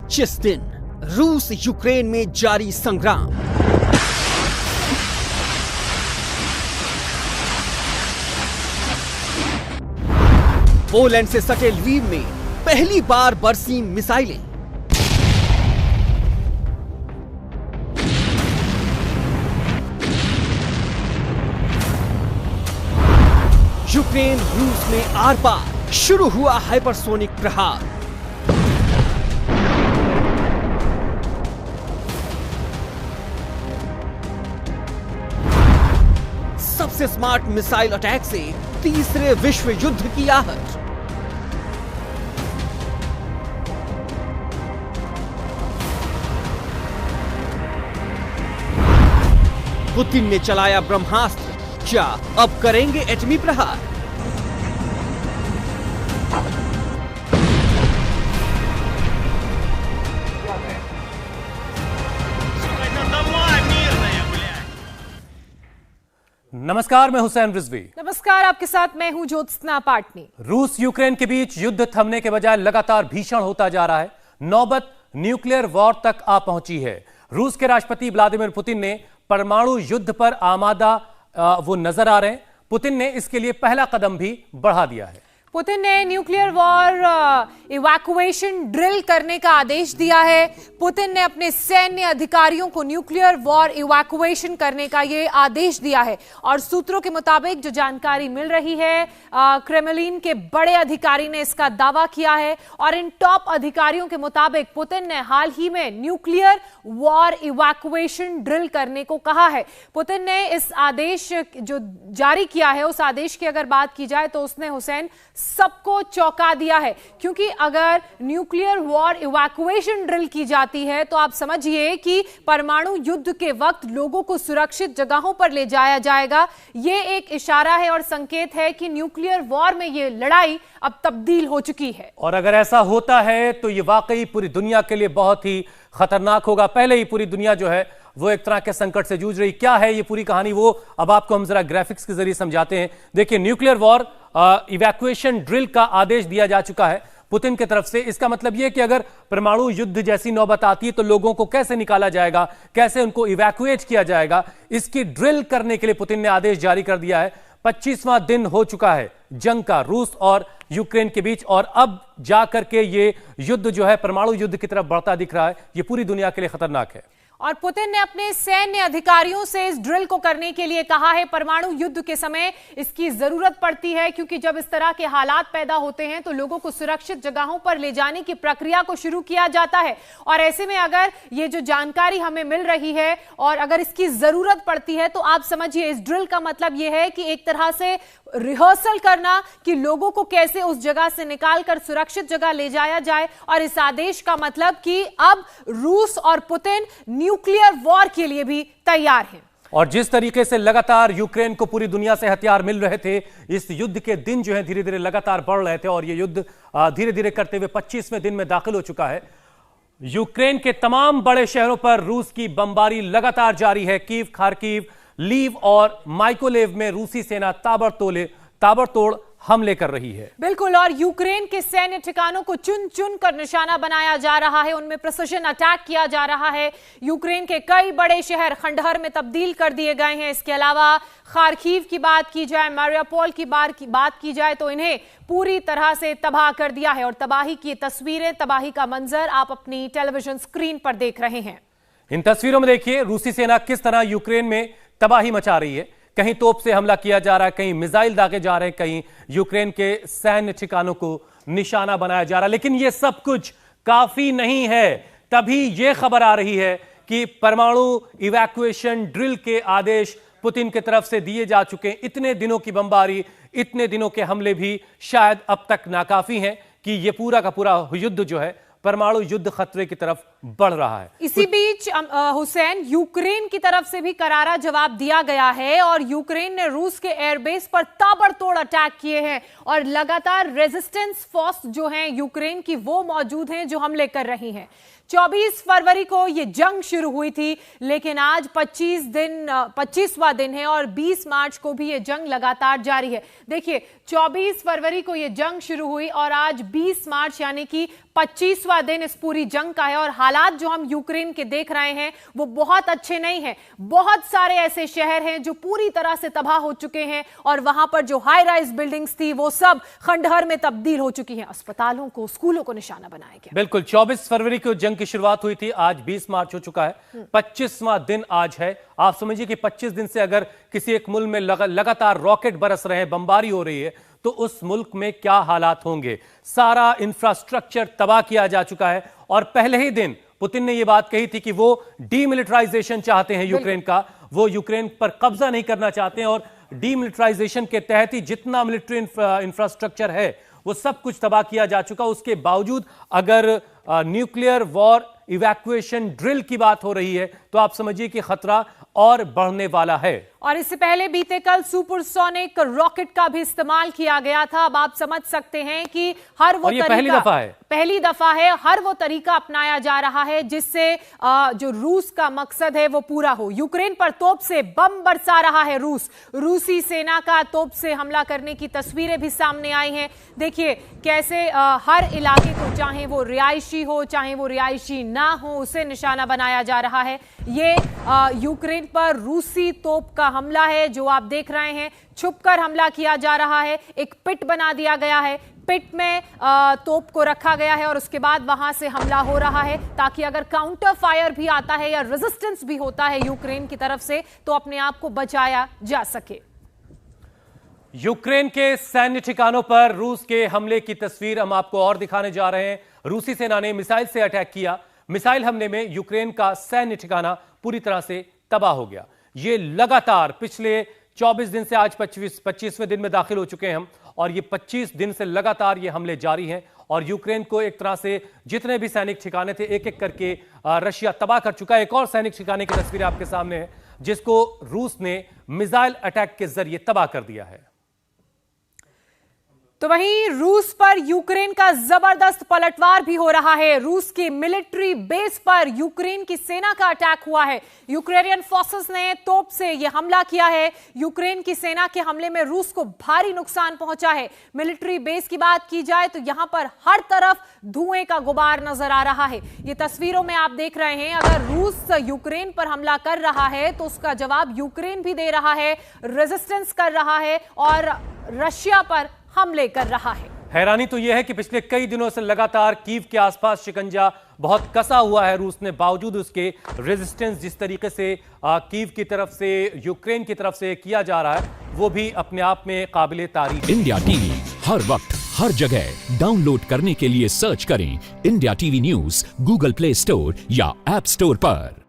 25 दिन रूस यूक्रेन में जारी संग्राम। पोलैंड से सटे ल्वीव में पहली बार बरसी मिसाइलें। यूक्रेन रूस में आर पार शुरू हुआ हाइपरसोनिक प्रहार। सबसे स्मार्ट मिसाइल अटैक से तीसरे विश्व युद्ध की आहट। पुतिन ने चलाया ब्रह्मास्त्र, क्या अब करेंगे एटमी प्रहार? नमस्कार, मैं हुसैन रिजवी। नमस्कार, आपके साथ मैं हूं ज्योत्सना पाटनी। रूस यूक्रेन के बीच युद्ध थमने के बजाय लगातार भीषण होता जा रहा है। नौबत न्यूक्लियर वॉर तक आ पहुंची है। रूस के राष्ट्रपति व्लादिमीर पुतिन ने परमाणु युद्ध पर आमादा वो नजर आ रहे हैं। पुतिन ने इसके लिए पहला कदम भी बढ़ा दिया है। पुतिन ने न्यूक्लियर वॉर इवैक्यूएशन ड्रिल करने का आदेश दिया है। पुतिन ने अपने सैन्य अधिकारियों को न्यूक्लियर वॉर इवैक्यूएशन करने का ये आदेश दिया है। और सूत्रों के मुताबिक जो जानकारी मिल रही है, क्रेमलिन के बड़े अधिकारी ने इसका दावा किया है। और इन टॉप अधिकारियों के मुताबिक पुतिन ने हाल ही में न्यूक्लियर वॉर इवैक्यूएशन ड्रिल करने को कहा है। पुतिन ने इस आदेश जो जारी किया है, उस आदेश की अगर बात की जाए तो उसने हुसैन सबको चौंका दिया है। क्योंकि अगर न्यूक्लियर वॉर इवैक्यूएशन ड्रिल की जाती है तो आप समझिए कि परमाणु युद्ध के वक्त लोगों को सुरक्षित जगहों पर ले जाया जाएगा। यह एक इशारा है और संकेत है कि न्यूक्लियर वॉर में यह लड़ाई अब तब्दील हो चुकी है। और अगर ऐसा होता है तो यह वाकई पूरी दुनिया के लिए बहुत ही खतरनाक होगा। पहले ही पूरी दुनिया जो है वो एक तरह के संकट से जूझ रही। क्या है ये पूरी कहानी, वो अब आपको हम जरा ग्राफिक्स के जरिए समझाते हैं। देखिए, न्यूक्लियर वॉर इवैक्यूएशन ड्रिल का आदेश दिया जा चुका है पुतिन की तरफ से। इसका मतलब यह कि अगर परमाणु युद्ध जैसी नौबत आती है तो लोगों को कैसे निकाला जाएगा, कैसे उनको इवैक्यूएट किया जाएगा, इसकी ड्रिल करने के लिए पुतिन ने आदेश जारी कर दिया है। 25वां दिन हो चुका है जंग का रूस और यूक्रेन के बीच, और अब जाकर के ये युद्ध जो है परमाणु युद्ध की तरफ बढ़ता दिख रहा है। ये पूरी दुनिया के लिए खतरनाक है। और पुतिन ने अपने सैन्य अधिकारियों से इस ड्रिल को करने के लिए कहा है। परमाणु युद्ध के समय इसकी जरूरत पड़ती है, क्योंकि जब इस तरह के हालात पैदा होते हैं तो लोगों को सुरक्षित जगहों पर ले जाने की प्रक्रिया को शुरू किया जाता है। और ऐसे में अगर ये जो जानकारी हमें मिल रही है और अगर इसकी जरूरत पड़ती है तो आप समझिए इस ड्रिल का मतलब यह है कि एक तरह से रिहर्सल करना कि लोगों को कैसे उस जगह से निकालकर सुरक्षित जगह ले जाया जाए। और इस आदेश का मतलब कि अब रूस और पुतिन न्यूक्लियर वॉर के लिए भी तैयार हैं। और जिस तरीके से लगातार यूक्रेन को पूरी दुनिया से हथियार मिल रहे थे, इस युद्ध के दिन जो है धीरे धीरे लगातार बढ़ रहे थे और ये युद्ध धीरे धीरे करते हुए 25वें दिन में दाखिल हो चुका है। यूक्रेन के तमाम बड़े शहरों पर रूस की बमबारी लगातार जारी है। कीव, खार्किव, लीव और माइकोलेव में रूसी सेना ताबड़तोड़ हमले कर रही है। बिल्कुल, और यूक्रेन के सैन्य ठिकानों को चुन चुन कर निशाना बनाया जा रहा है, उनमें प्रिसिजन अटैक किया जा रहा है। यूक्रेन के कई बड़े शहर खंडहर में तब्दील कर दिए गए हैं। इसके अलावा खार्किव की बात की जाए, मारियापोल की बात की जाए तो इन्हें पूरी तरह से तबाह कर दिया है। और तबाही की तस्वीरें, तबाही का मंजर आप अपनी टेलीविजन स्क्रीन पर देख रहे हैं। इन तस्वीरों में देखिए रूसी सेना किस तरह यूक्रेन में तबाही मचा रही है। कहीं तोप से हमला किया जा रहा है, कहीं मिसाइल दागे जा रहे हैं, कहीं यूक्रेन के सैन्य ठिकानों को निशाना बनाया जा रहा है। लेकिन यह सब कुछ काफी नहीं है। तभी यह खबर आ रही है कि परमाणु इवैक्यूएशन ड्रिल के आदेश पुतिन की तरफ से दिए जा चुके हैं। इतने दिनों की बमबारी, इतने दिनों के हमले भी शायद अब तक नाकाफी हैं कि यह पूरा का पूरा युद्ध जो है परमाणु युद्ध खतरे की तरफ बढ़ रहा है। इसी बीच हुसैन, यूक्रेन की तरफ से भी करारा जवाब दिया गया है और यूक्रेन ने रूस के एयरबेस पर ताबड़तोड़ अटैक किए हैं। और लगातार रेजिस्टेंस फोर्स जो हैं यूक्रेन की, वो मौजूद हैं जो हमले कर रही हैं। 24 फरवरी को यह जंग शुरू हुई थी, लेकिन आज 25वां दिन है और 20 मार्च को भी यह जंग लगातार जारी है। देखिए, 24 फरवरी को यह जंग शुरू हुई और आज 20 मार्च यानी कि 25वां दिन इस पूरी जंग का है और हालात जो हम यूक्रेन के देख रहे हैं वो बहुत अच्छे नहीं हैं। बहुत सारे ऐसे शहर हैं जो पूरी तरह से तबाह हो चुके हैं और वहां पर जो हाई राइज बिल्डिंग्स थी वो सब खंडहर में तब्दील हो चुकी हैं। अस्पतालों को, स्कूलों को निशाना बनाया गया। बिल्कुल, 24 फरवरी को जंग की शुरुआत हुई थी, आज 20 मार्च हो चुका है, 25वां दिन आज है। आप समझिए कि 25 दिन से अगर किसी एक मुल्क में लगातार रॉकेट बरस रहे हैं, बमबारी हो रही है, तो उस मुल्क में क्या हालात होंगे। सारा इंफ्रास्ट्रक्चर तबाह किया जा चुका है और पहले ही दिन पुतिन ने यह बात कही थी कि वो डीमिलिटराइजेशन चाहते हैं यूक्रेन का, वो यूक्रेन पर कब्जा नहीं करना चाहते हैं और डीमिलिटराइजेशन के तहत ही जितना मिलिट्री इंफ्रास्ट्रक्चर है वो सब कुछ तबाह किया जा चुका। उसके बावजूद अगर न्यूक्लियर वॉर इवैक्यूएशन ड्रिल की बात हो रही है तो आप समझिए कि खतरा और बढ़ने वाला है। और इससे पहले बीते कल सुपरसोनिक रॉकेट का भी इस्तेमाल किया गया था। अब आप समझ सकते हैं कि हर वो तरीका, पहली दफा है, हर वो तरीका अपनाया जा रहा है जिससे जो रूस का मकसद है वो पूरा हो। यूक्रेन पर तोप से बम बरसा रहा है रूस। रूसी सेना का तोप से हमला करने की तस्वीरें भी सामने आई हैं। देखिए कैसे हर इलाके को, चाहे वो रिहायशी हो चाहे वो रिहायशी ना हो, उसे निशाना बनाया जा रहा है। ये यूक्रेन पर रूसी तोप का हमला है जो आप देख रहे हैं। छुपकर हमला किया जा रहा है, एक पिट बना दिया गया है, पिट में तोप को रखा गया है और उसके बाद वहां से हमला हो रहा है ताकि अगर काउंटर फायर भी आता है या रेजिस्टेंस भी होता है यूक्रेन की तरफ से तो अपने आप को बचाया जा सके। यूक्रेन के सैन्य ठिकानों पर रूस के हमले की तस्वीर हम आपको और दिखाने जा रहे हैं। रूसी सेना ने मिसाइल से अटैक किया। मिसाइल हमले में यूक्रेन का सैन्य ठिकाना पूरी तरह से तबाह हो गया। ये लगातार पिछले 24 दिन से आज 25वें दिन में दाखिल हो चुके हैं हम और ये 25 दिन से लगातार ये हमले जारी हैं और यूक्रेन को एक तरह से जितने भी सैनिक ठिकाने थे एक एक करके रशिया तबाह कर चुका है। एक और सैनिक ठिकाने की तस्वीर आपके सामने है जिसको रूस ने मिसाइल अटैक के जरिए तबाह कर दिया है। तो वहीं रूस पर यूक्रेन का जबरदस्त पलटवार भी हो रहा है। रूस की मिलिट्री बेस पर यूक्रेन की सेना का अटैक हुआ है। यूक्रेनियन फोर्सेस ने तोप से यह हमला किया है। यूक्रेन की सेना के हमले में रूस को भारी नुकसान पहुंचा है। मिलिट्री बेस की बात की जाए तो यहां पर हर तरफ धुएं का गुबार नजर आ रहा है। ये तस्वीरों में आप देख रहे हैं, अगर रूस यूक्रेन पर हमला कर रहा है तो उसका जवाब यूक्रेन भी दे रहा है, रेजिस्टेंस कर रहा है और रशिया पर हमले कर रहा है। हैरानी तो यह है कि पिछले कई दिनों से लगातार कीव के आसपास शिकंजा बहुत कसा हुआ है रूस ने, बावजूद उसके रेजिस्टेंस जिस तरीके से कीव की तरफ से, यूक्रेन की तरफ से किया जा रहा है वो भी अपने आप में काबिले तारीफ। इंडिया टीवी हर वक्त हर जगह डाउनलोड करने के लिए सर्च करें India TV news Google play store या ऐप स्टोर पर।